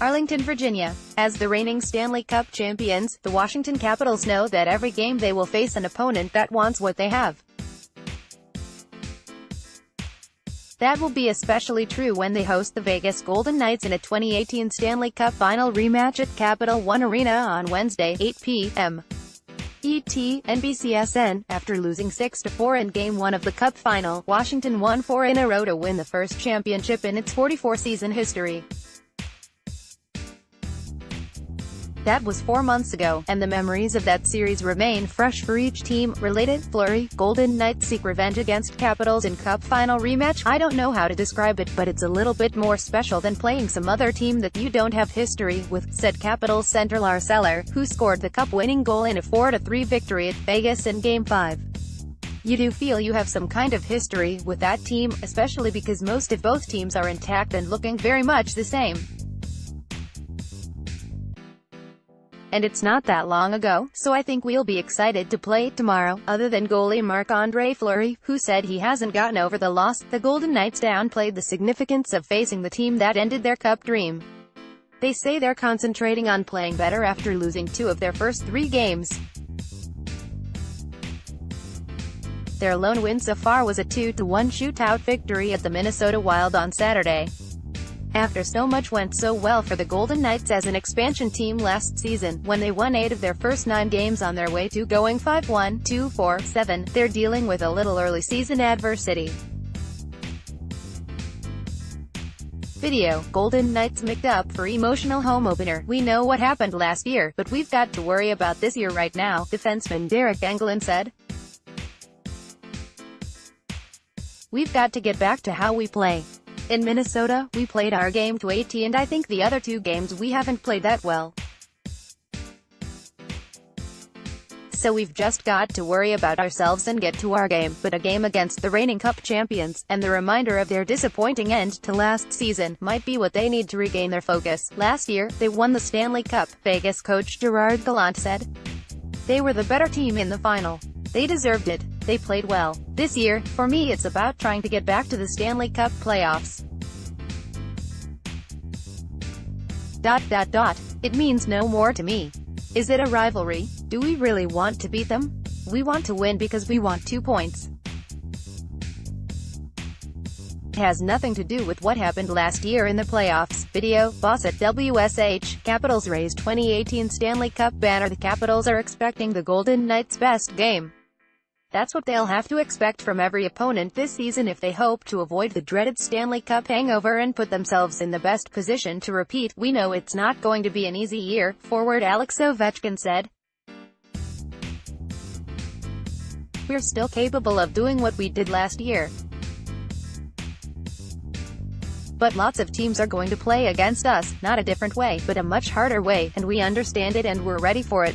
Arlington, Virginia. As the reigning Stanley Cup champions, the Washington Capitals know that every game they will face an opponent that wants what they have. That will be especially true when they host the Vegas Golden Knights in a 2018 Stanley Cup Final rematch at Capital One Arena on Wednesday, 8 p.m. ET, NBCSN. After losing 6-4 in Game 1 of the Cup Final, Washington won 4 in a row to win the first championship in its 44-season history. That was 4 months ago, and the memories of that series remain fresh for each team. Related, Fleury, Golden Knights seek revenge against Capitals in Cup Final rematch. I don't know how to describe it, but it's a little bit more special than playing some other team that you don't have history with, said Capitals center Lars Eller, who scored the Cup-winning goal in a 4-3 victory at Vegas in Game 5. You do feel you have some kind of history with that team, especially because most of both teams are intact and looking very much the same. And it's not that long ago, so I think we'll be excited to play tomorrow. Other than goalie Marc-Andre Fleury, who said he hasn't gotten over the loss, the Golden Knights downplayed the significance of facing the team that ended their Cup dream. They say they're concentrating on playing better after losing 2 of their first 3 games. Their lone win so far was a 2-1 shootout victory at the Minnesota Wild on Saturday. After so much went so well for the Golden Knights as an expansion team last season, when they won 8 of their first 9 games on their way to going 5-1, 2-4, 7, they're dealing with a little early season adversity. Video, Golden Knights mic'd up for emotional home opener. We know what happened last year, but we've got to worry about this year right now, defenseman Derek Engelland said. We've got to get back to how we play. In Minnesota, we played our game to 80 and I think the other 2 games we haven't played that well. So we've just got to worry about ourselves and get to our game, but a game against the reigning Cup champions, and the reminder of their disappointing end to last season, might be what they need to regain their focus. Last year, they won the Stanley Cup, Vegas coach Gerard Gallant said. They were the better team in the final. They deserved it. They played well. This year, for me it's about trying to get back to the Stanley Cup playoffs. It means no more to me. Is it a rivalry? Do we really want to beat them? We want to win because we want 2 points. It has nothing to do with what happened last year in the playoffs. Video, Boss at WSH, Capitals raised 2018 Stanley Cup banner. The Capitals are expecting the Golden Knights' best game. That's what they'll have to expect from every opponent this season if they hope to avoid the dreaded Stanley Cup hangover and put themselves in the best position to repeat. We know it's not going to be an easy year, forward Alex Ovechkin said. We're still capable of doing what we did last year. But lots of teams are going to play against us, not a different way, but a much harder way, and we understand it and we're ready for it.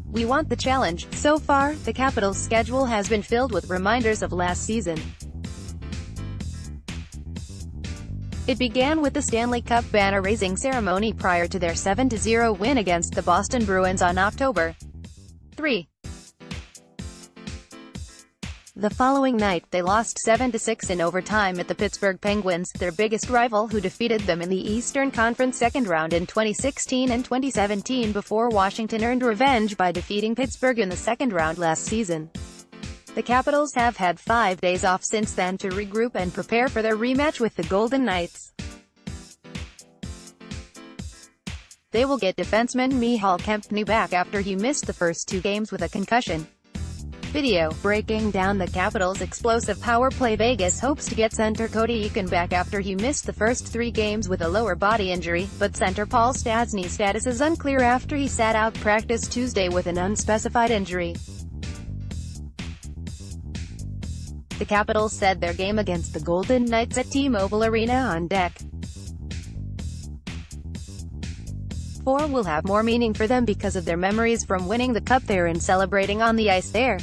We want the challenge. So far, the Capitals' schedule has been filled with reminders of last season. It began with the Stanley Cup banner-raising ceremony prior to their 7-0 win against the Boston Bruins on October 3. The following night, they lost 7-6 in overtime at the Pittsburgh Penguins, their biggest rival, who defeated them in the Eastern Conference second round in 2016 and 2017 before Washington earned revenge by defeating Pittsburgh in the second round last season. The Capitals have had 5 days off since then to regroup and prepare for their rematch with the Golden Knights. They will get defenseman Michal Kempny back after he missed the first 2 games with a concussion. Video, breaking down the Capitals' explosive power play. Vegas hopes to get center Cody Eakin back after he missed the first 3 games with a lower body injury, but center Paul Stastny's status is unclear after he sat out practice Tuesday with an unspecified injury. The Capitals said their game against the Golden Knights at T-Mobile Arena on deck 4 will have more meaning for them because of their memories from winning the Cup there and celebrating on the ice there.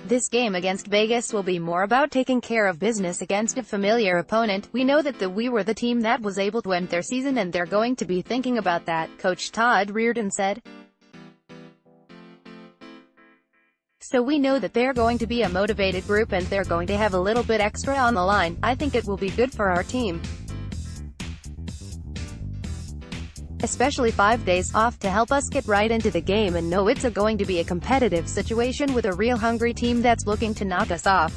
This game against Vegas will be more about taking care of business against a familiar opponent. We know that we were the team that was able to end their season and they're going to be thinking about that, Coach Todd Reirden said. So we know that they're going to be a motivated group and they're going to have a little bit extra on the line. I think it will be good for our team. especially 5 days off to help us get right into the game and know it's going to be a competitive situation with a real hungry team that's looking to knock us off.